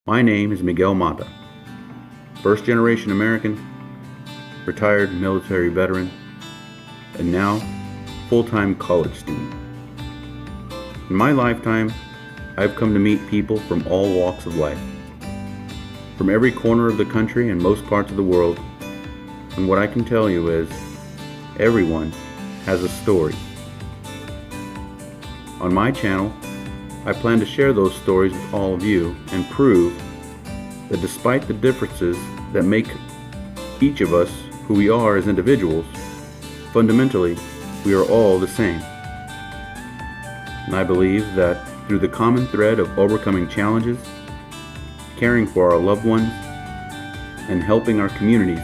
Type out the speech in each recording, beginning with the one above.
My name is Miguel Mata, first generation American, retired military veteran, and now full-time college student. In my lifetime, I've come to meet people from all walks of life, from every corner of the country and most parts of the world, and what I can tell you is, everyone has a story. On my channel, I plan to share those stories with all of you and prove that despite the differences that make each of us who we are as individuals, fundamentally, we are all the same. And I believe that through the common thread of overcoming challenges, caring for our loved ones, and helping our communities,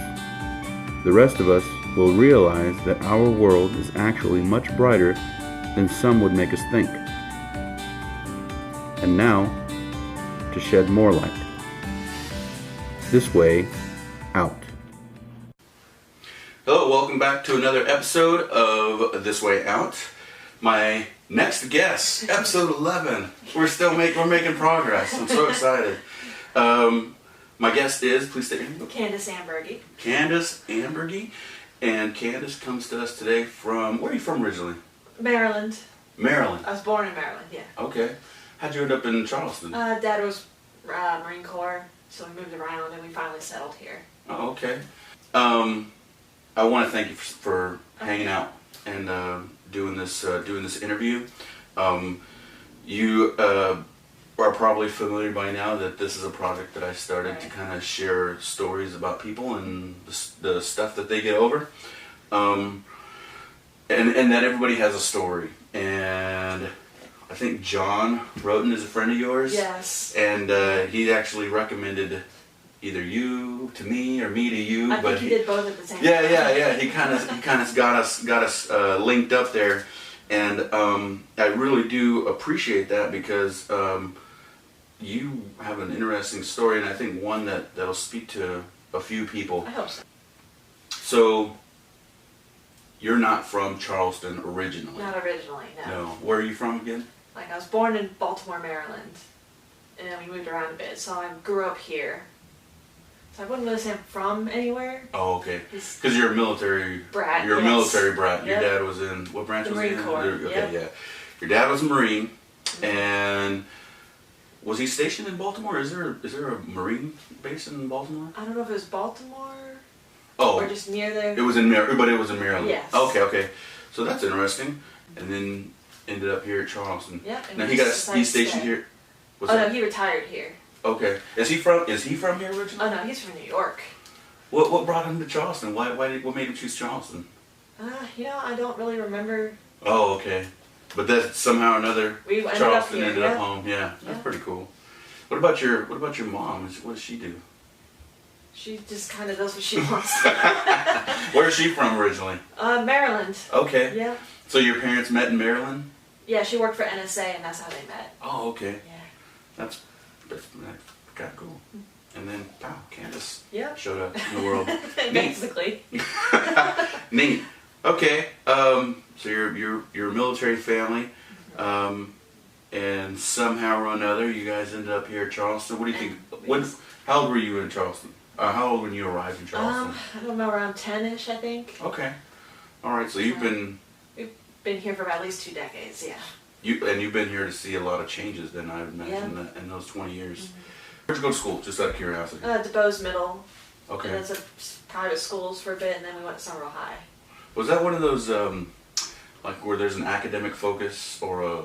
the rest of us will realize that our world is actually much brighter than some would make us think. And now, to shed more light. This Way Out. Hello, welcome back to another episode of This Way Out. My next guest, episode 11. We're making progress. I'm so excited. My guest is, please state your name. Candice Amburgey. Candice Amburgey. And Candice comes to us today from, where are you from originally? Maryland. Maryland. I was born in Maryland, yeah. Okay. How'd you end up in Charleston? Dad was Marine Corps, so we moved around and we finally settled here. Oh, okay. I want to thank you for hanging out and doing this interview. You are probably familiar by now that this is a project that I started to kind of share stories about people and the stuff that they get over, and that everybody has a story. And I think John Roten is a friend of yours. Yes. And he actually recommended either you to me or me to you. I think he did both at the same time. Yeah. He kind of got us linked up there, and I really do appreciate that because you have an interesting story, and I think one that'll speak to a few people. I hope so. So, you're not from Charleston originally? Not originally, no. No. Where are you from again? Like, I was born in Baltimore, Maryland, and then we moved around a bit, so I grew up here. So I wouldn't really say I'm from anywhere. Oh, okay. Because you're a military brat. You're a military brat. Your Yep. dad was in, what branch was he in? Marine Corps. Okay, yeah. Your dad was a Marine, and was he stationed in Baltimore? Is there a Marine base in Baltimore? I don't know if it was Baltimore Oh, or just near there. it was in but it was in Maryland. Yes. Okay. So that's interesting. And then ended up here at Charleston. Yep. And Now he's stationed here. No, he retired here. Okay. Is he from here originally? Oh no, he's from New York. What brought him to Charleston? What made him choose Charleston? I don't really remember. Oh, okay. But that somehow or another Charleston ended up home. Yeah, that's pretty cool. What about your mom? What does she do? She just kind of does what she wants. Where's she from originally? Maryland. Okay. Yeah. So your parents met in Maryland? Yeah, she worked for NSA, and that's how they met. Oh, okay. Yeah. That's kind of cool. And then, wow, Candice showed up in the world. Basically. Neat. Okay. So you're a military family, and somehow or another, you guys ended up here at Charleston. What do you think? How old were you in Charleston? How old when you arrived in Charleston? I don't know, around 10-ish, I think. Okay. All right. So you've been here for about at least 2 decades. Yeah. You've been here to see a lot of changes. Then I would imagine in those 20 years. Mm-hmm. Where'd you go to school? Just out of curiosity. DuBose Middle. Okay. And that's private schools for a bit, and then we went to Summerall High. Was that one of those like where there's an academic focus or a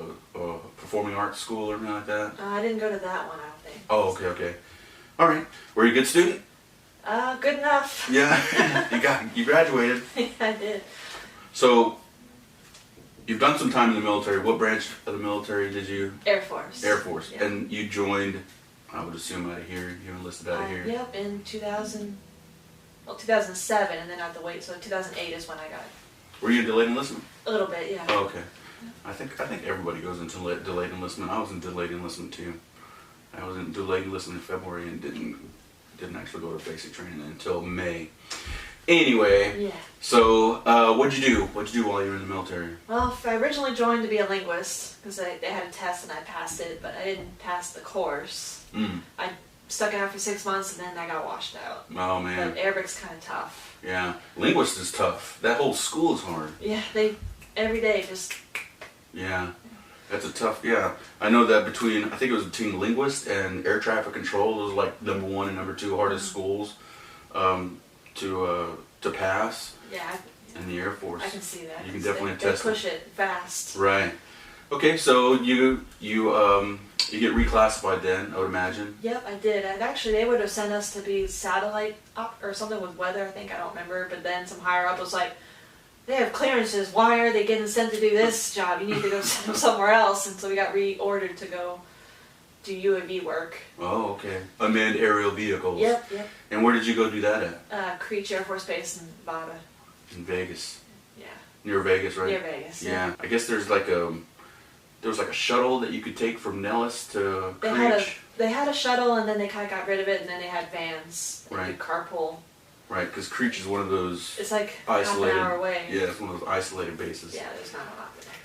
performing arts school or anything like that? I didn't go to that one, I don't think. Oh, okay. All right. Were you a good student? Good enough. Yeah. You graduated. Yeah, I did. So, you've done some time in the military. What branch of the military did you? Air Force. Air Force. Yeah. And you joined, I would assume, out of here. You enlisted out of here. Yep, in 2007, and then I had to wait. So 2008 is when I got it. Were you in delayed enlistment? A little bit, yeah. Oh, okay. I think everybody goes into delayed enlistment. I was in delayed enlistment too. I was in delayed enlistment in February and didn't actually go to basic training until May. Anyway, yeah. So what'd you do? What'd you do while you were in the military? Well, I originally joined to be a linguist because they had a test and I passed it, but I didn't pass the course. I stuck it out for 6 months, and then I got washed out. Oh man. But Arabic's kind of tough. Yeah. Linguist is tough. That whole school is hard. Yeah, they every day just. Yeah. That's a tough, yeah. I know that I think it was between linguist and air traffic control, those are like number 1 and number 2 hardest schools to pass. Yeah. In the Air Force. I can see that. You can definitely they attest. They push it fast. Right. Okay, so you get reclassified then, I would imagine. Yep, I did. And actually, they would have sent us to be satellite or something with weather. I think I don't remember. But then some higher up was like, they have clearances. Why are they getting sent to do this job? You need to go somewhere else. And so we got reordered to go do UAV work. Oh, okay. Unmanned aerial vehicles. Yep. And where did you go do that at? Creech Air Force Base in Nevada. In Vegas. Yeah. Near Vegas, right? Near Vegas. Yeah. I guess there was like a shuttle that you could take from Nellis to Creech. They had a shuttle, and then they kind of got rid of it, and then they had vans. That you could carpool. Right, because Creech is one of those. It's like isolated, half an hour away. Yeah, it's one of those isolated bases. Yeah, there's not a lot there.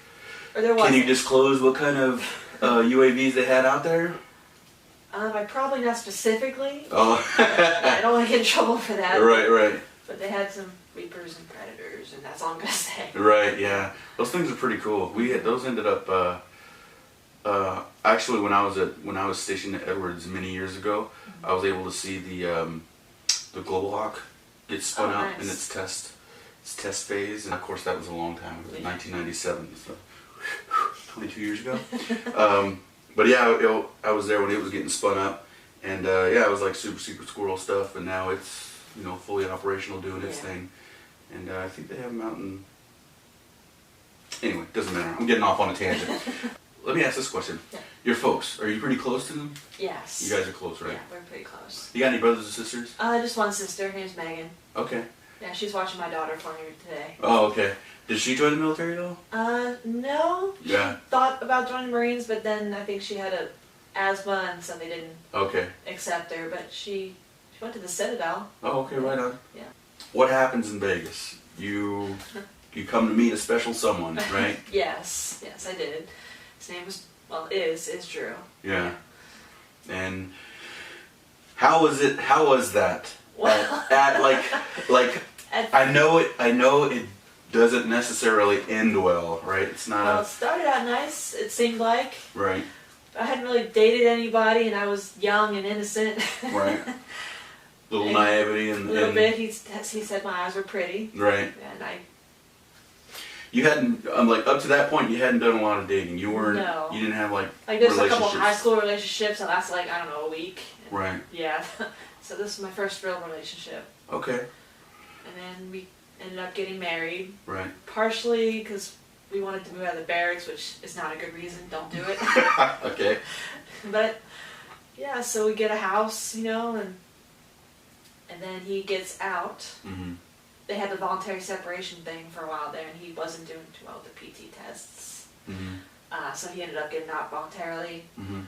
Or there was. Can you disclose what kind of UAVs they had out there? I probably not specifically. Oh. I don't want to get in trouble for that. Right. But they had some Reapers and Predators, and that's all I'm gonna say. Right, yeah. Those things are pretty cool. Those ended up. Actually, when I was stationed at Edwards many years ago, I was able to see the Global Hawk get spun out in its test phase, and of course that was a long time. It was 1997, so 22 years ago. But yeah, I was there when it was getting spun up, and yeah, it was like super secret squirrel stuff, and now it's fully operational, doing its thing, and I think they have them out in. Anyway, doesn't matter. I'm getting off on a tangent. Let me ask this question. Yeah. Your folks, are you pretty close to them? Yes. You guys are close, right? Yeah, we're pretty close. You got any brothers or sisters? Just one sister. Her name's Megan. Okay. Yeah, she's watching my daughter for me today. Oh, okay. Did she join the military at all? No. Yeah. She thought about joining Marines, but then I think she had asthma, and so they didn't accept her. But she went to the Citadel. Oh, okay, right on. Yeah. What happens in Vegas? You come to meet a special someone, right? Yes, I did. His name is Drew. Yeah. And how was that? Well, I know it doesn't necessarily end well, right? It's not. Well, it started out nice. It seemed like. Right. I hadn't really dated anybody, and I was young and innocent. Right. Little naivety and. A little bit. He said my eyes were pretty. Right. And I. You hadn't, up to that point, you hadn't done a lot of dating. You weren't. No. You didn't have there's a couple of high school relationships that lasted I don't know, a week. Right. Yeah. So this is my first real relationship. Okay. And then we ended up getting married. Right. Partially because we wanted to move out of the barracks, which is not a good reason. Don't do it. Okay. But yeah, so we get a house, and then he gets out. Mm-hmm. They had the voluntary separation thing for a while there, and he wasn't doing too well with the PT tests. Mm-hmm. So he ended up getting out voluntarily. Mm-hmm.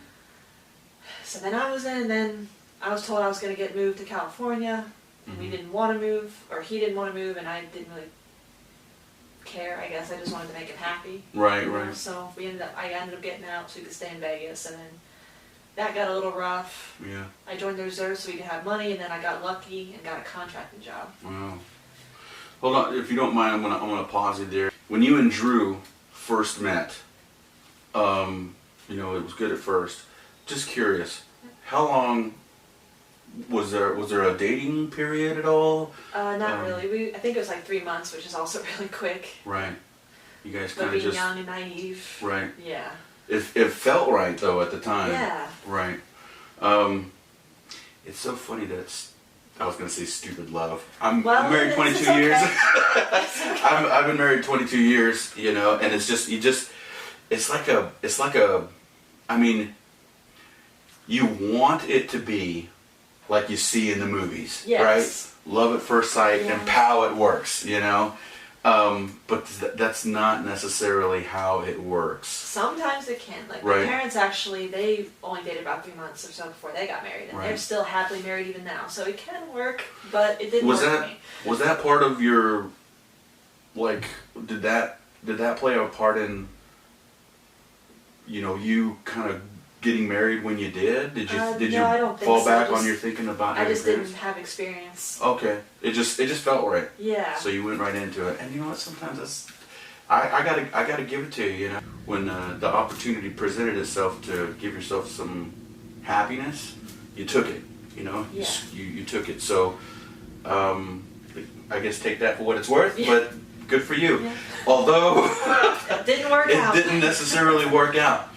So then I was in, and then I was told I was going to get moved to California, and Mm-hmm. we didn't want to move, or he didn't want to move, and I didn't really care. I guess I just wanted to make him happy. Right. So I ended up getting out so we could stay in Vegas, and then that got a little rough. Yeah. I joined the reserve so we could have money, and then I got lucky and got a contracting job. Wow. Hold on, if you don't mind, I'm gonna pause you there. When you and Drew first met, it was good at first. Just curious, how long was there a dating period at all? Not really. I think it was 3 months, which is also really quick. Right. You guys But kind of being just young and naive. right. Yeah. It felt right though at the time. Yeah. Right. It's so funny that I was going to say stupid love. I'm married 22 years. I've been married 22 years, and it's like a, I mean, you want it to be like you see in the movies, yes. right? Love at first sight and pow, it works, but that's not necessarily how it works. Sometimes it can. My parents actually, they only dated about 3 months or so before they got married, and they're still happily married even now. So it can work, but it didn't work for me. Was that part of your, did that play a part in, you kind of getting married when you did? Did you No, I don't think fall so. back on your thinking about I having just parents? didn't have experience. Okay, it just felt right. Yeah. So you went right into it, and you know what? Sometimes I gotta give it to you. You know, when the opportunity presented itself to give yourself some happiness, you took it. You know, Yeah. you took it. So I guess take that for what it's worth. Yeah. But good for you. Yeah. Although It didn't work out. it didn't necessarily work out.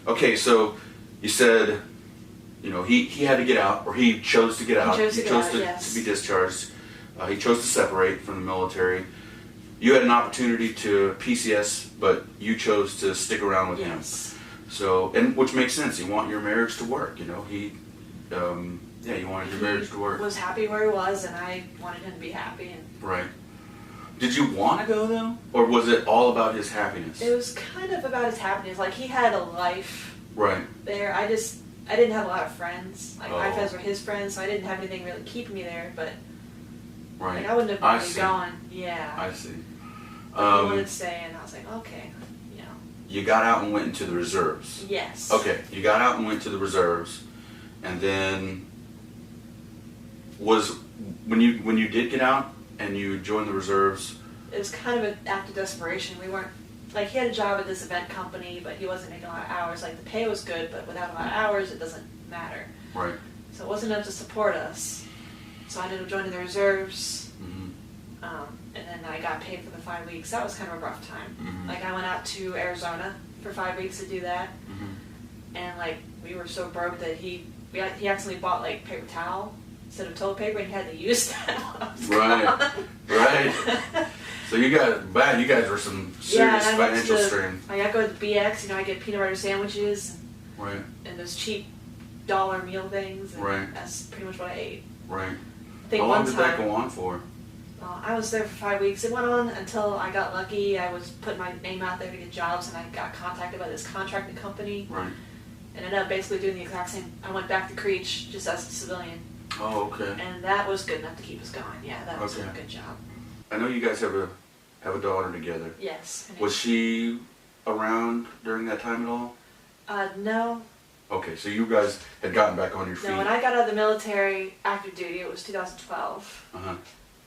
Okay, so you said, you know, he had to get out, or he chose to get out. He chose to to be discharged. He chose to separate from the military. You had an opportunity to PCS, but you chose to stick around with him. Yes. So, and which makes sense. You want your marriage to work. You know, you wanted your marriage to work. He was happy where he was, and I wanted him to be happy. And Right. Did you want to go though, or was it all about his happiness? it was kind of about his happiness. Like, he had a life Right. there. I didn't have a lot of friends. Like, my Oh. friends were his friends, so I didn't have anything really keeping me there. But Right. like, I wouldn't have I been see. going. Yeah. I see. But he wanted to stay, and I was like, okay, you know. You got out and went into the reserves. Yes. Okay, you got out and went to the reserves, and then when you did get out and you joined the reserves. It was kind of an act of desperation. We weren't, like, he had a job at this event company, but he wasn't making a lot of hours. Like, the pay was good, but without a lot of hours, it doesn't matter. Right. So it wasn't enough to support us. So I ended up joining the reserves, Mhm. and then I got paid for the 5 weeks. That was kind of a rough time. Mhm. Like, I went out to Arizona for 5 weeks to do that, Mhm. and like, we were so broke that he accidentally bought like paper towel instead of toilet paper, and he had to use that while I was Right. gone. Right. So you guys were some serious and I went financial to strain. I got to go to the BX. You know, I get peanut butter sandwiches Right. and those cheap dollar meal things. And Right. That's pretty much what I ate. Right. I think How long one did time. that go on for? I was there for 5 weeks. It went on until I got lucky. I was putting my name out there to get jobs, and I got contacted by this contracting company, Right. and ended up basically doing the exact same. I went back to Creech just as a civilian, Oh, okay. and that was good enough to keep us going. Yeah, that was Okay. a good job. I know you guys have a daughter together. Yes. Was she around during that time at all? No. Okay, so you guys had gotten back on your feet. No, when I got out of the military active duty, it was 2012. Uh-huh.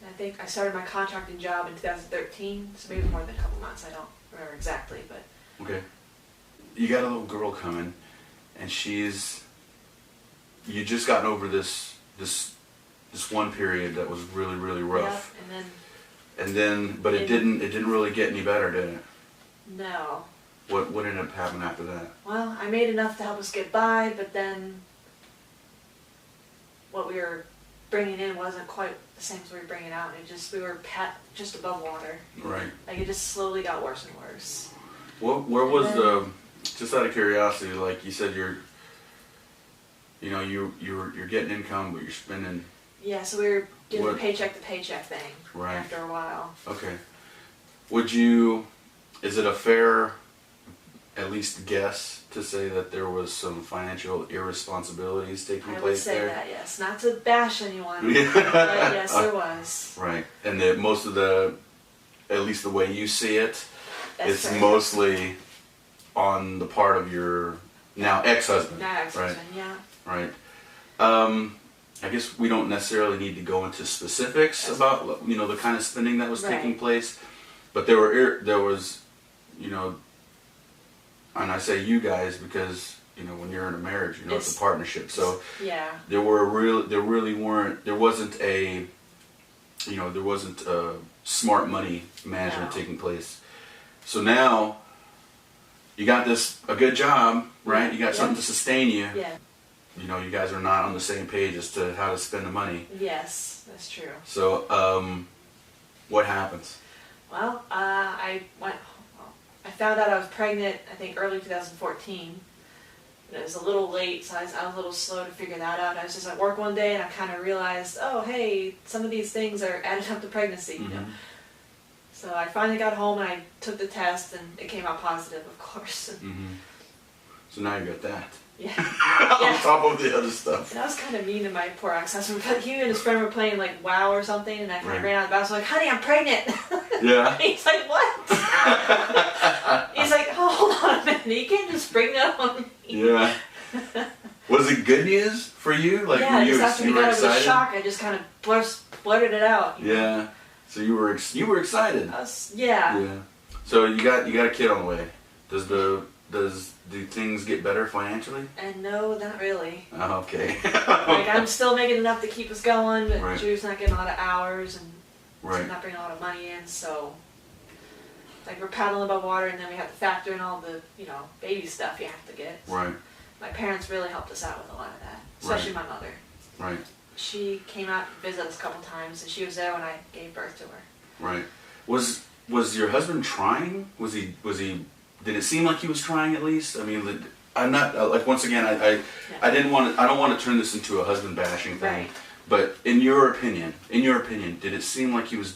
And I think I started my contracting job in 2013, so maybe more than a couple months. I don't remember exactly, but Okay. You got a little girl coming, and you just gotten over this one period that was really, really rough. yeah, and then But it didn't really get any better, did it? no. What ended up happening after that? Well, I made enough to help us get by, but then what we were bringing in wasn't quite the same as we were bringing out. We were just above water. Right. Like, it just slowly got worse and worse. Where was And the? Just out of curiosity, like you said, you're getting income, but you're spending. Yeah, so we were doing the What- paycheck to paycheck thing Right. after a while. Okay. Is it a fair, at least guess, to say that there was some financial irresponsibilities taking I would place say there? that, yes. Not to bash anyone, Yeah. but yes, there was. Right. And that most of at least the way you see it, That's it's fair. mostly on the part of your now ex-husband. Not ex-husband, yeah. Right. I guess we don't necessarily need to go into specifics That's about the kind of spending that was taking Right. place, but there was, and I say you guys because when you're in a marriage, it's a partnership. So Yeah. there wasn't a smart money management No. taking place. So now you got a good job, right? You got Yeah. something to sustain you. Yeah. You guys are not on the same page as to how to spend the money. Yes, that's true. So, what happens? Well, I found out I was pregnant, I think early 2014. And it was a little late, so I was a little slow to figure that out. I was just at work one day and I kind of realized, oh, hey, some of these things are added up to pregnancy, you know. So I finally got home and I took the test and it came out positive, of course. Mm-hmm. So now you got that. Yeah. On top of the other stuff. And I was kind of mean to my poor ex-husband, but he and his friend were playing like WoW or something, and I kind of Right. ran out of the house. I was like, honey, I'm pregnant. Yeah. He's like, what? He's like, oh, hold on a minute. You can't just bring that on me. Yeah. Was it good news for you? Like, yeah, were you, just after we you were got over the excited? shock, I just kind of blurted it out. You know? Yeah. So you were excited. Yeah. Yeah. So you got a kid on the way. Do things get better financially? And no, not really. Oh, okay. Like, I'm still making enough to keep us going, but Right. Drew's not getting a lot of hours and Right. not bringing a lot of money in, so like we're paddling above water, and then we have to factor in all the, you know, baby stuff you have to get. Right. My parents really helped us out with a lot of that, especially my mother. Right. She came out to visit us a couple times, and she was there when I gave birth to her. Right. Was your husband trying? Was he? Did it seem like he was trying at least? I mean, I'm not like, once again, I don't want to turn this into a husband bashing thing. Right. But in your opinion, did it seem like he was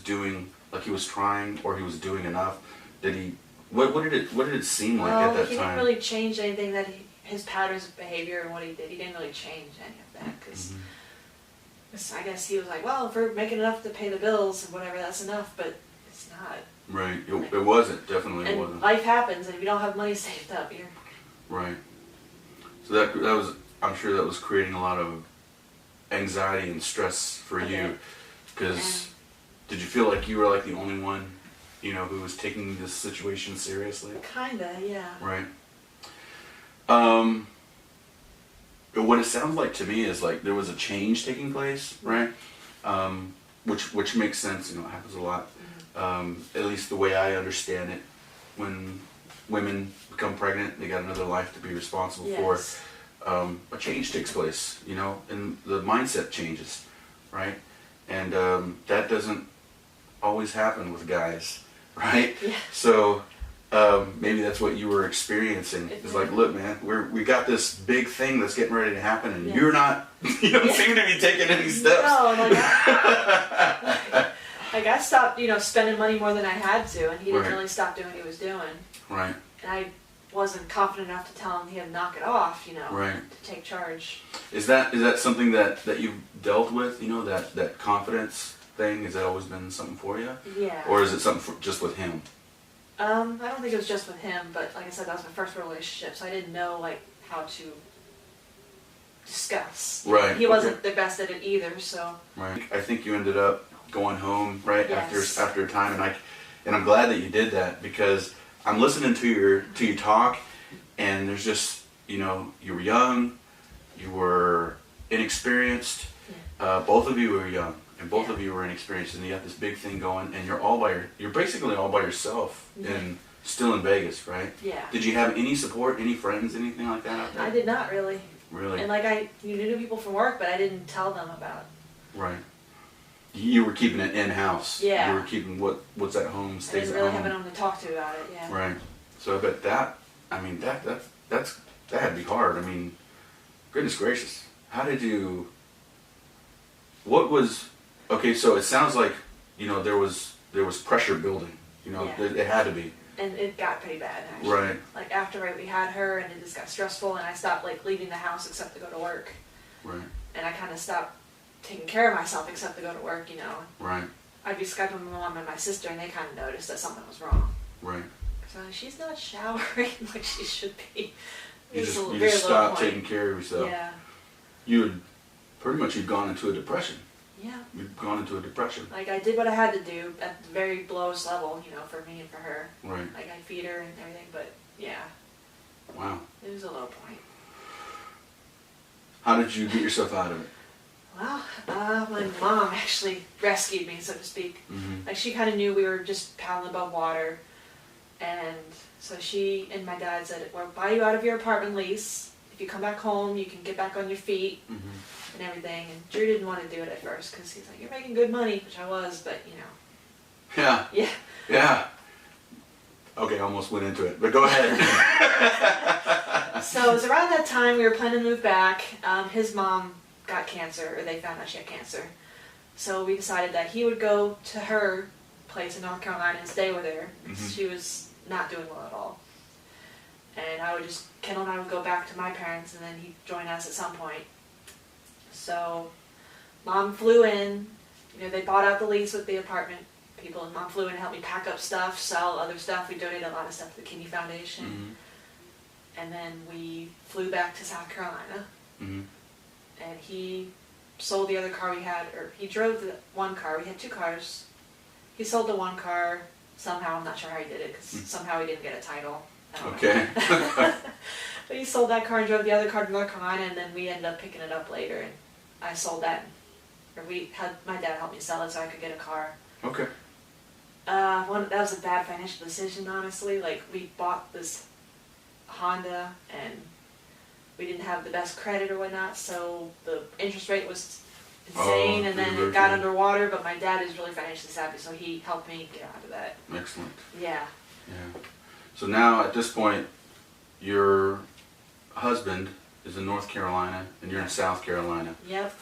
trying, or he was doing enough? Did he? What did it seem like at that he time? didn't really change anything that his patterns of behavior and what he did. He didn't really change any of that because I guess he was like, well, if we're making enough to pay the bills and whatever, that's enough. But it's not. Right. It wasn't. Definitely And wasn't. life happens, and if you don't have money saved up, you're Right. So that was, I'm sure that was creating a lot of anxiety and stress for you, because did you feel like you were like the only one, you know, who was taking this situation seriously? kinda, yeah. Right. What it sounds like to me is like there was a change taking place, right? Which makes sense. You know, it happens a lot. At least the way I understand it, when women become pregnant, they got another life to be responsible for. Yes. A change takes place, you know, and the mindset changes, right? And that doesn't always happen with guys, right? Yeah. So maybe that's what you were experiencing. It's like, look, man, we got this big thing that's getting ready to happen, and you're not, you don't seem to be taking any steps. No, like I stopped, you know, spending money more than I had to, and he didn't really stop doing what he was doing. Right. And I wasn't confident enough to tell him he had to knock it off, you know, Right. to take charge. Is that something that you've dealt with, you know, that confidence thing? Has that always been something for you? Yeah. Or is it something just with him? I don't think it was just with him, but like I said, that was my first relationship, so I didn't know like how to discuss. Right. He wasn't the best at it either, so. Right. I think you ended up going home, right, Yes. after a time, and I'm glad that you did that, because I'm listening to you talk, and there's just, you know, you were young, you were inexperienced, both of you were young, and both of you were inexperienced, and you got this big thing going, and you're basically all by yourself, and still in Vegas, right? Yeah. Did you have any support, any friends, anything like that out there? I did not really. Really? And like you knew people from work, but I didn't tell them about it. Right. You were keeping it in-house. Yeah. You were keeping what's at home I stays didn't at really home. have anyone to talk to about it, yeah. Right. So I bet that had to be hard. I mean, goodness gracious. How did you, okay, so it sounds like, you know, there was pressure building, you know, it had to be. And it got pretty bad, actually. Right. Like after we had her, and it just got stressful, and I stopped like leaving the house except to go to work. Right. And I kind of stopped taking care of myself except to go to work, you know. Right. I'd be Skyping my mom and my sister, and they kind of noticed that something was wrong. Right. So she's not showering like she should be. You It's a just very low stopped point. taking care of yourself. Yeah. You'd gone into a depression. Yeah. You'd gone into a depression. Like I did what I had to do at the very lowest level, you know, for me and for her. Right. Like I feed her and everything, but yeah, Wow. it was a low point. How did you get yourself out of it? Well, my mom actually rescued me, so to speak. Mm-hmm. Like she kind of knew we were just paddling above water, and so she and my dad said, "We'll buy you out of your apartment lease. If you come back home, you can get back on your feet Mm-hmm. and everything." And Drew didn't want to do it at first because he's like, "You're making good money," which I was, but you know. Yeah. Yeah. Yeah. Okay, I almost went into it, but go ahead. So it was around that time we were planning to move back. His mom got cancer, or they found out she had cancer. So we decided that he would go to her place in North Carolina and stay with her. Mhm. She was not doing well at all. And Kendall and I would go back to my parents, and then he'd join us at some point. So Mom flew in. You know, they bought out the lease with the apartment people, and Mom flew in and helped me pack up stuff, sell other stuff. We donated a lot of stuff to the Kidney Foundation. Mm-hmm. and then we flew back to South Carolina. Mm-hmm. And he sold the other car we had, or he drove the one car. We had 2 cars. He sold the one car somehow. I'm not sure how he did it, because somehow he didn't get a title. I don't know. But he sold that car and drove the other car to North Carolina, and then we ended up picking it up later, and I sold that. Or we had my dad help me sell it so I could get a car. Okay. That was a bad financial decision, honestly. Like, we bought this Honda, and we didn't have the best credit or whatnot, so the interest rate was insane, and then it got underwater, but my dad is really financially savvy, so he helped me get out of that. Excellent. Yeah. Yeah. So now, at this point, your husband is in North Carolina, and you're in South Carolina. Yep.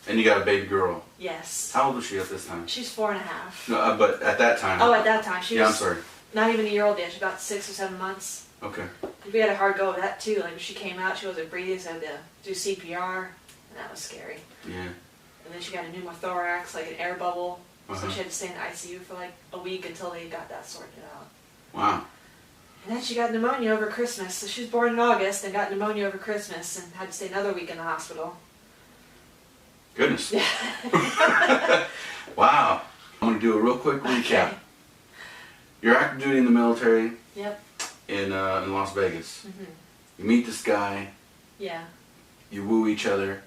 And you got a baby girl. Yes. How old was she at this time? She's 4.5. No, but at that time. Oh, at that time. She was I'm sorry. Not even a year old yet. She was about 6 or 7 months. Okay. We had a hard go of that, too. Like, when she came out, she wasn't breathing, so I had to do CPR, and that was scary. Yeah. And then she got a pneumothorax, like an air bubble, so Uh-huh. she had to stay in the ICU for like a week until they got that sorted out. Wow. And then she got pneumonia over Christmas. So she was born in August and got pneumonia over Christmas and had to stay another week in the hospital. Goodness. Yeah. Wow. I'm going to do a real quick recap. Okay. You're active duty in the military Yep. in Las Vegas. Mhm. You meet this guy. Yeah. You woo each other.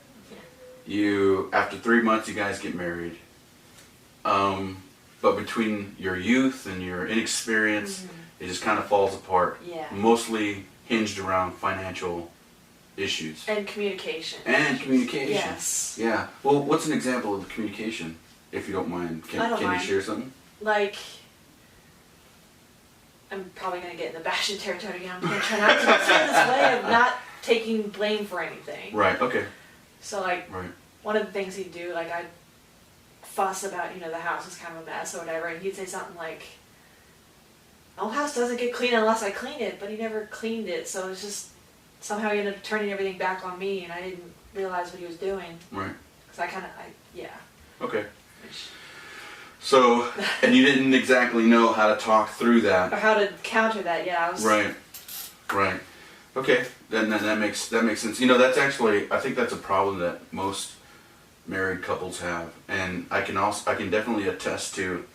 Yeah. After 3 months, you guys get married. But between your youth and your inexperience, it just kind of falls apart. Yeah. Mostly hinged around financial issues. And communication. And communication. Yes. Yeah. Well, what's an example of communication, if you don't mind? I don't Can mind. you share something? Like, I'm probably going to get in the bashing territory again. I'm going to try not to feel this way of not taking blame for anything. Right. Okay. So, like, Right. one of the things he'd do, like, I'd fuss about, the house is kind of a mess or whatever, and he'd say something like, "My old house doesn't get clean unless I clean it," but he never cleaned it, so it's just, somehow he ended up turning everything back on me, and I didn't realize what he was doing. Right. Because yeah. Okay. So, and you didn't exactly know how to talk through that. Or how to counter that, yeah. I was, Right. Right. Okay. Then that makes sense. That's actually, I think that's a problem that most married couples have, and I can definitely attest to.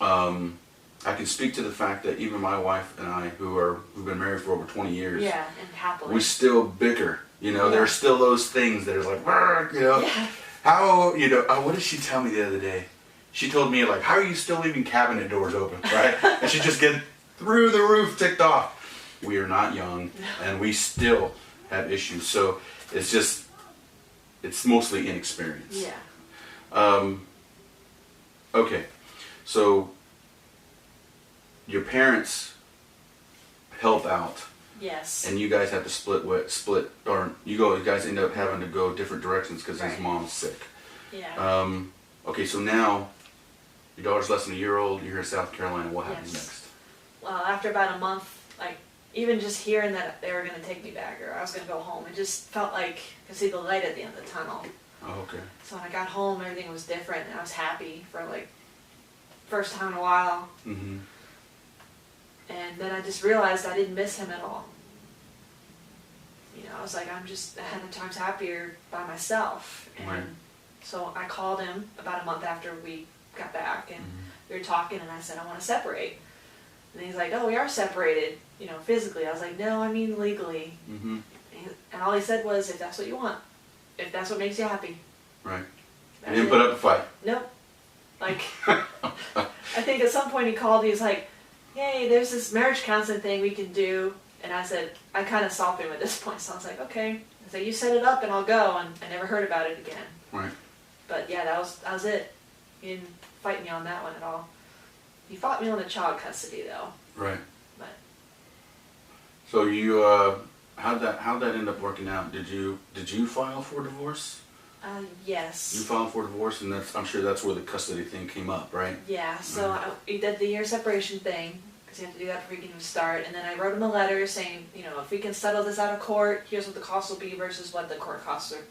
I can speak to the fact that even my wife and I, who've been married for over 20 years, yeah, and happily. we still bicker. Yeah. There's still those things that are like, Yeah. how, what did she tell me the other day? She told me, like, how are you still leaving cabinet doors open, right? And she just get through the roof ticked off. We are not young, and we still have issues. So it's mostly inexperience. Yeah. Okay, so your parents help out, Yes. and you guys have to split, or you guys end up having to go different directions because his Right. mom's sick. Yeah. Okay, so now your daughter's less than a year old. You're here in South Carolina. What happens Yes. next? Well, after about a month, like, even just hearing that they were going to take me back or I was going to go home, it just felt like I could see the light at the end of the tunnel. Oh, okay. So when I got home, everything was different, and I was happy for, like, first time in a while. Mm-hmm. And then I just realized I didn't miss him at all. I was like, I'm just 100 times happier by myself. And Right. so I called him about a month after we got back, and Mm-hmm. we were talking, and I said, I want to separate. And he's like, oh, we are separated, physically. I was like, no, I mean legally. Mm-hmm. And all he said was, if that's what you want, if that's what makes you happy. Right. That's You didn't it. put up a fight. Nope. Like, I think at some point he called, he was like, hey, there's this marriage counseling thing we can do. And I said, I kind of stopped him at this point, so I was like, okay. I said, you set it up and I'll go, and I never heard about it again. Right. But yeah, that was it. He didn't fight me on that one at all. He fought me on the child custody though. Right. But So you, how'd that end up working out? Did you file for divorce? yes. You filed for divorce, and I'm sure that's where the custody thing came up, right? Yeah, so we did the year separation thing, because you have to do that before you can even start. And then I wrote him a letter saying, if we can settle this out of court, here's what the cost will be versus what the court costs are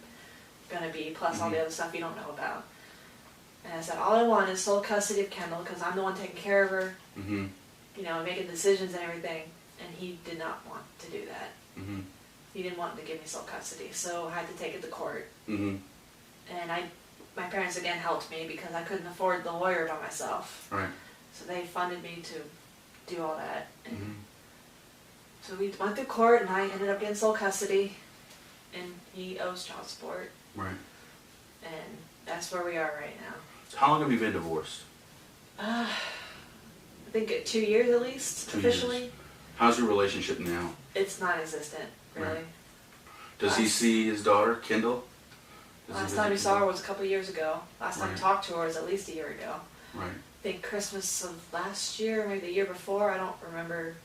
going to be, plus all the other stuff you don't know about. And I said, all I want is sole custody of Kendall, because I'm the one taking care of her, Mm-hmm. making decisions and everything. And he did not want to do that. Mm-hmm. He didn't want to give me sole custody, so I had to take it to court. Mm-hmm. And my parents again helped me because I couldn't afford the lawyer by myself. Right. So they funded me to do all that. And Mm-hmm. so we went through court, and I ended up getting sole custody, and he owes child support, Right. and that's where we are right now. So how long have you been divorced? I think 2 years at least, 2 officially. years. How's your relationship now? It's non-existent, really. Right. Does he see his daughter, Kendall? Last time we saw her was a couple of years ago. Last time I Right. talked to her was at least a year ago. Right. I think Christmas of last year, maybe the year before, I don't remember.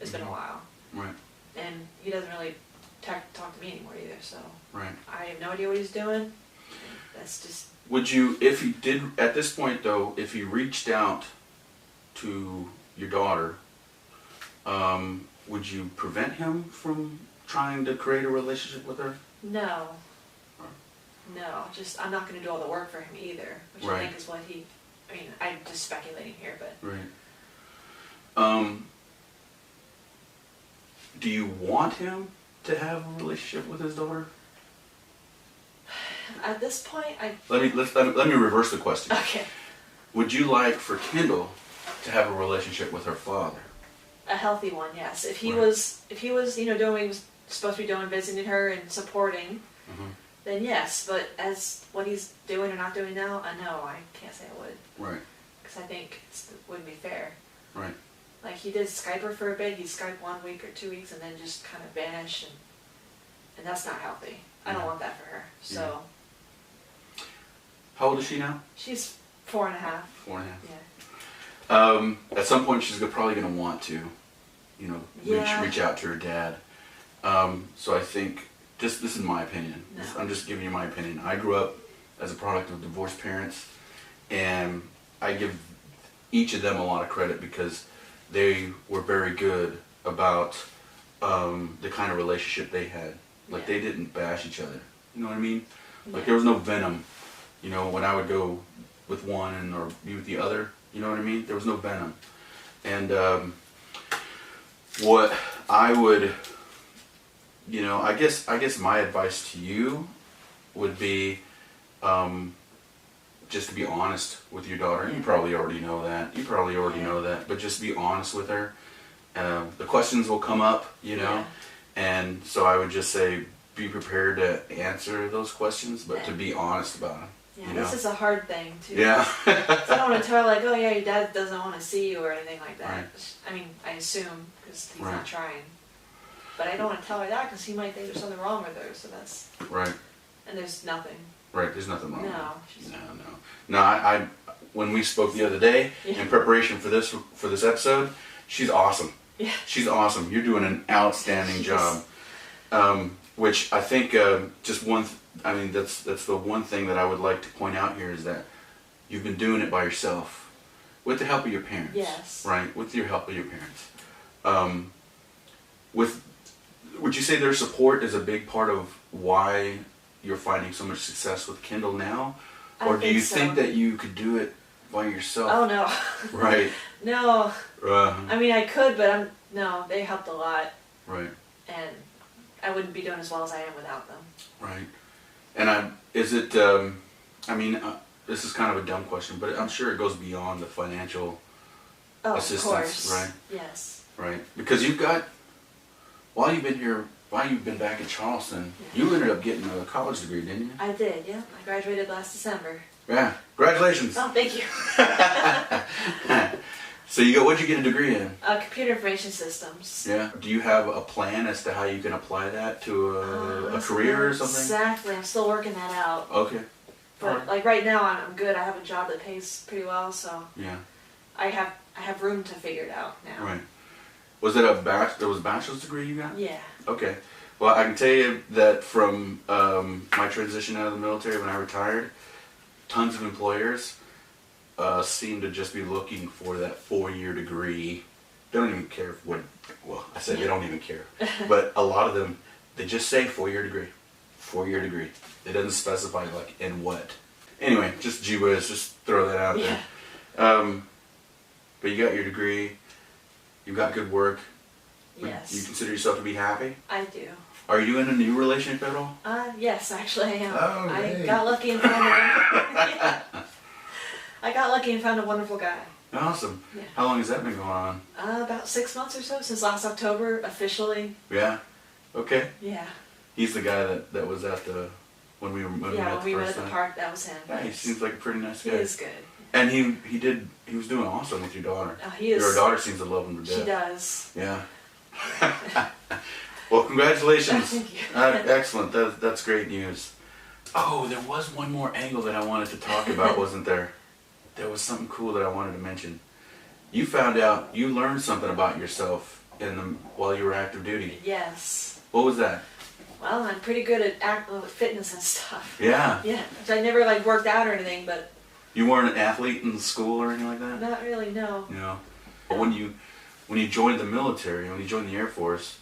It's been a while. Right. And he doesn't really talk to me anymore either, so Right. I have no idea what he's doing. That's just... Would you, if he did, at this point though, if he reached out to your daughter, would you prevent him from trying to create a relationship with her? No. No, just I'm not going to do all the work for him either, which I Right. think is what he... I mean, I'm just speculating here, but... Right. Do you want him to have a relationship with his daughter? At this point, Let me reverse the question. Okay. Would you like for Kendall to have a relationship with her father? A healthy one, yes. If he Right. was, doing what he was supposed to be doing, visiting her and supporting, Mm-hmm. then yes. But as what he's doing or not doing now, no, I can't say I would. Right. Because I think it wouldn't be fair. Right. Like, he did Skype her for a bit. He'd Skype 1 week or 2 weeks and then just kind of vanish. And that's not healthy. I don't Yeah. want that for her. So, How old is she now? she's 4.5. 4.5. Yeah. At some point, she's probably going to want to, Yeah. reach out to her dad. So I think, this is my opinion. No. I'm just giving you my opinion. I grew up as a product of divorced parents, and I give each of them a lot of credit because they were very good about the kind of relationship they had. Like, Yeah. they didn't bash each other. You know what I mean? Like, Yeah. there was no venom. When I would go with one or be with the other, you know what I mean? There was no venom. And what I would, I guess my advice to you would be just to be honest with your daughter. You probably already know that. But just be honest with her. The questions will come up, Yeah. and so I would just say be prepared to answer those questions, but to Yeah. be honest about them. Yeah, this is a hard thing, too. Yeah. So I don't want to tell her, like, oh, yeah, your dad doesn't want to see you or anything like that. Right. I mean, I assume, because he's Right. not trying. But I don't want to tell her that, because he might think there's something wrong with her, so that's... Right. And there's nothing. Right. There's nothing wrong. No. With it. No. I when we spoke the other day Yeah. in preparation for this episode, she's awesome. Yeah. She's awesome. You're doing an outstanding job. Which I think just that's the one thing that I would like to point out here is that you've been doing it by yourself, with the help of your parents. Yes. Right. With your help of your parents. Would you say their support is a big part of why you're finding so much success with Kindle now, or do you think that you could do it by yourself? Oh, no. Right. No. Uh, I mean, I could, but no, they helped a lot, right. and I wouldn't be doing as well as I am without them. Right. And this is kind of a dumb question, but I'm sure it goes beyond the financial assistance, Of course. right? Yes. Right. Because while you've been back in Charleston, you ended up getting a college degree, didn't you? I did, yeah. I graduated last December. Yeah. Congratulations. Oh, thank you. So what'd you get a degree in? Computer information systems. Yeah. Do you have a plan as to how you can apply that to a career or something? Exactly. I'm still working that out. Okay. But like right now, I'm good. I have a job that pays pretty well, so Yeah. I have room to figure it out now. Right. Was it there was a bachelor's degree you got? Yeah. Okay. Well, I can tell you that from my transition out of the military when I retired, tons of employers seem to just be looking for that 4-year degree. They don't even care I said they don't even care. But a lot of them, they just say 4-year degree. 4-year degree. It doesn't specify like in what. Anyway, just gee whiz, just throw that out there. But you got your degree. You've got good work. Yes. You consider yourself to be happy? I do. Are you in a new relationship at all? Yes, actually I am. Oh, I great. got lucky and found yeah. I got lucky and found a wonderful guy. Awesome. Yeah. How long has that been going on? About 6 months or so, since last October, officially. Yeah. Okay. Yeah. He's the guy that was at the when we met When we the were first at the time. park, that was him. Yeah, he seems like a pretty nice He guy. is good. And he was doing awesome with your daughter. He is. Your daughter seems to love him to death. She does. Yeah. Well, congratulations. Thank you. Excellent. That's great news. Oh, there was one more angle that I wanted to talk about, wasn't there? There was something cool that I wanted to mention. You found out, you learned something about yourself while you were active duty. Yes. What was that? Well, I'm pretty good at fitness and stuff. Yeah. Yeah. I never worked out or anything, but You weren't an athlete in school or anything like that? not really, no. No. But when you joined the military, when you joined the Air Force,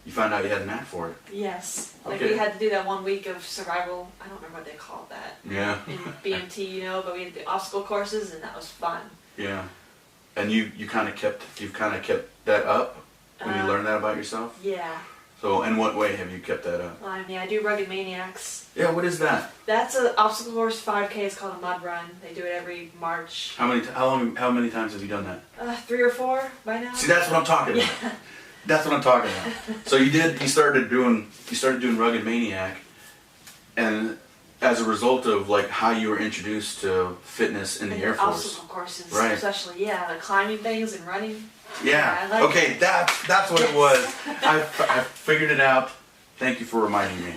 you found out you had a knack for it. Yes. Okay. We had to do that 1 week of survival. I don't remember what they called that. Yeah. In BMT, but we had the obstacle courses, and that was fun. Yeah. And you've kind of kept that up when you learned that about yourself? Yeah. So in what way have you kept that up? Well, I mean, I do Rugged Maniacs. Yeah, what is that? That's an obstacle course 5K. It's called a mud run. They do it every March. How many times have you done that? 3 or 4 by now. See, that's what I'm talking about. Yeah. That's what I'm talking about. So you started doing Rugged Maniac, and as a result of how you were introduced to fitness in the Air Force. Obstacle courses, Right. especially, the climbing things and running. Yeah. I like Okay, it. that's what it was. I figured it out. Thank you for reminding me.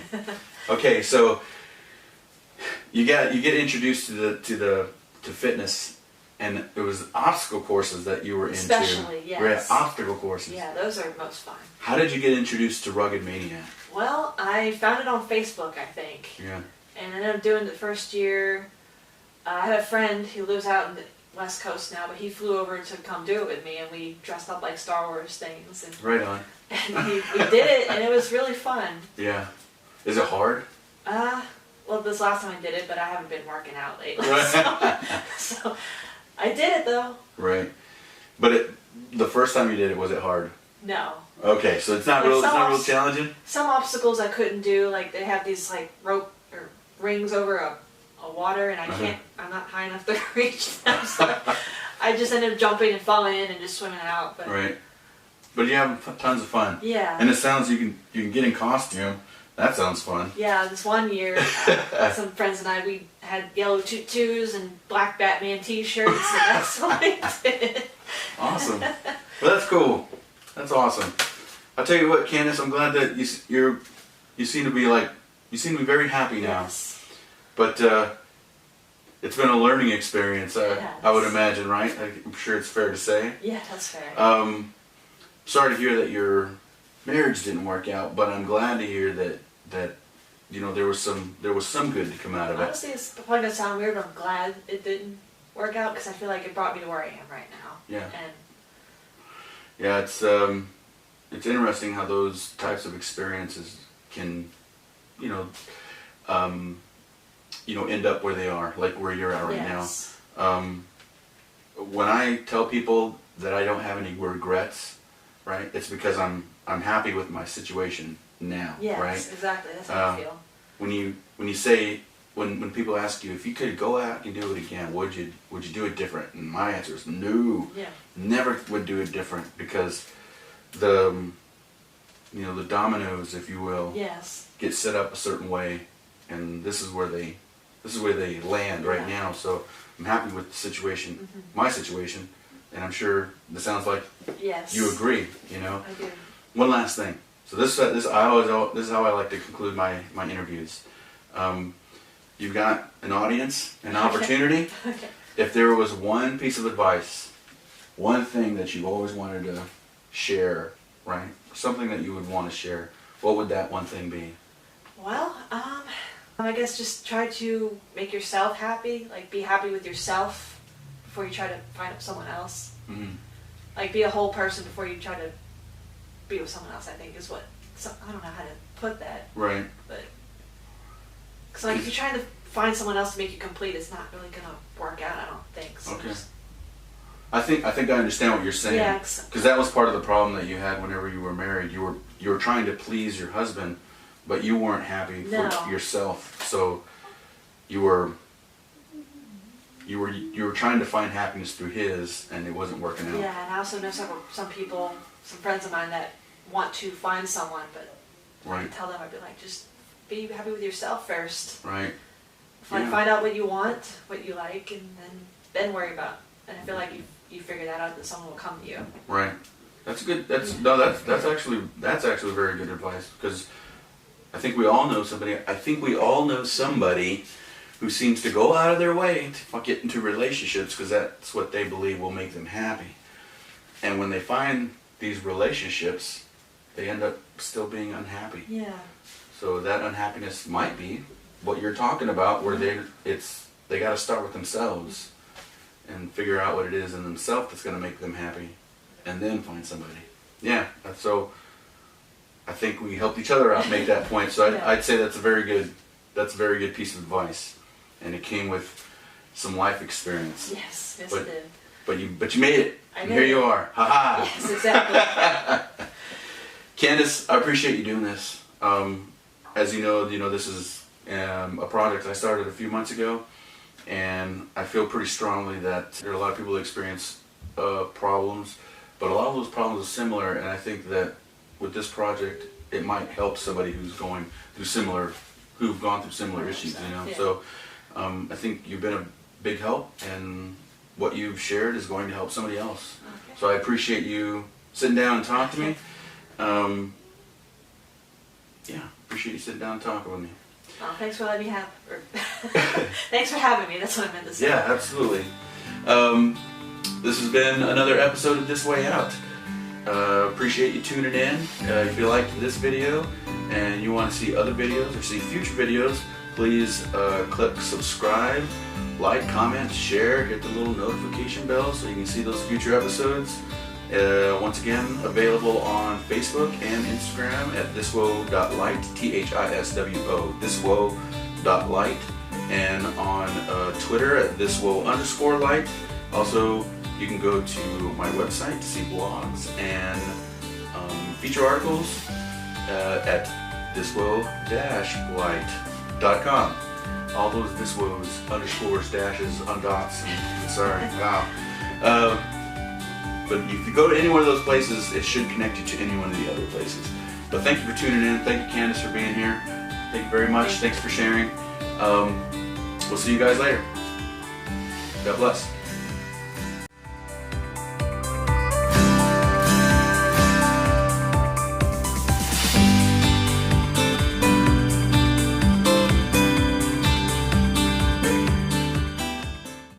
Okay, so you get introduced to fitness, and it was obstacle courses that you were into. Especially, yes. Right, obstacle courses. Yeah, those are most fun. How did you get introduced to Rugged Maniac? Well, I found it on Facebook, I think. Yeah. And I ended up doing it the first year. I had a friend who lives out in the West Coast now, but he flew over to come do it with me, and we dressed up like Star Wars things. And, Right on. and we did it, and it was really fun. Yeah. Is it hard? Well, this last time I did it, but I haven't been working out lately. Right. So I did it, though. Right. But the first time you did it, was it hard? No. Okay, so it's not real challenging? Some obstacles I couldn't do, they have these rope or rings over a water, and I'm not high enough to reach them, so I just ended up jumping and falling in and just swimming out. But Right. But you have tons of fun. yeah. And it sounds you can get in costume. That sounds fun. Yeah, this one year, some friends and we had yellow tutus and black Batman t-shirts, and that's what we did. Awesome. Well, that's cool. That's awesome. I'll tell you what, Candice, I'm glad that you seem to be very happy now. Yes. But it's been a learning experience, It I would has. imagine, right? I'm sure it's fair to say. Yeah, that's fair. Sorry to hear that your marriage didn't work out, but I'm glad to hear that there was some good to come out of it. Honestly, it's probably gonna sound weird, but I'm glad it didn't work out because I feel like it brought me to where I am right now. Yeah. And Yeah, it's interesting how those types of experiences can, end up where they are, like where you're at right yes. now. When I tell people that I don't have any regrets, right, it's because I'm happy with my situation now, Yes, right? exactly. That's how I feel. When you say when people ask you if you could go out and do it again, would you do it different? And my answer is no. Yeah. Never would do it different because the dominoes, if you will, Yes. get set up a certain way, and this is where they land right Yeah. now. So I'm happy with the situation, Mhm. my situation, and I'm sure this sounds like Yes. you agree. I do. One last thing. So this is how I like to conclude my interviews. You've got an audience, an opportunity. Okay. If there was one piece of advice, one thing that you always wanted to share, right? Something that you would want to share, what would that one thing be? Well, I guess just try to make yourself happy. Be happy with yourself before you try to find someone else. Mm-hmm. Be a whole person before you try to be with someone else. I think is what. I don't know how to put that, Right. but because if you're trying to find someone else to make you complete, it's not really gonna work out. I don't think. So Okay. just I think I understand what you're saying. Yeah. Because that was part of the problem that you had whenever you were married. You were trying to please your husband, but you weren't happy for yourself. So you were trying to find happiness through his, and it wasn't working out. Yeah, and I also know some people, some friends of mine that want to find someone, but I tell them, I'd be like, just be happy with yourself first. Right. Find out what you want, what you like, and then worry about. And I feel like you figure that out, that someone will come to you. Right. That's good. That's actually very good advice, because I think we all know somebody who seems to go out of their way to get into relationships because that's what they believe will make them happy. And when they find these relationships, they end up still being unhappy. Yeah. So that unhappiness might be what you're talking about, where they got to start with themselves and figure out what it is in themselves that's going to make them happy, and then find somebody. Yeah. So I think we helped each other out make that point. So I'd say that's a very good piece of advice, and it came with some life experience. Yes, it did. But you made it. And here you are. Ha ha. Yes, exactly. Candice, I appreciate you doing this. As you know, this is a project I started a few months ago, and I feel pretty strongly that there are a lot of people who experience problems, but a lot of those problems are similar, and I think that with this project, it might help somebody who've gone through similar issues. Yeah. So I think you've been a big help, and what you've shared is going to help somebody else. Okay. So I appreciate you sitting down and talking to me. Appreciate you sitting down and talking with me. Oh, thanks for letting me thanks for having me. That's what I meant to say. Yeah, absolutely. This has been another episode of This Way Out. Appreciate you tuning in. If you liked this video and you want to see other videos or see future videos, please click subscribe, like, comment, share, hit the little notification bell so you can see those future episodes. Once again, available on Facebook and Instagram at thiswo.light, THISWO, thiswo.light, and on Twitter at thiswo_light. Also, you can go to my website to see blogs and feature articles at thiswo-light.com. All those thiswos, underscores, dashes, dots, and sorry, wow. But if you go to any one of those places, it should connect you to any one of the other places. But thank you for tuning in. Thank you, Candice, for being here. Thank you very much. Thanks for sharing. We'll see you guys later. God bless.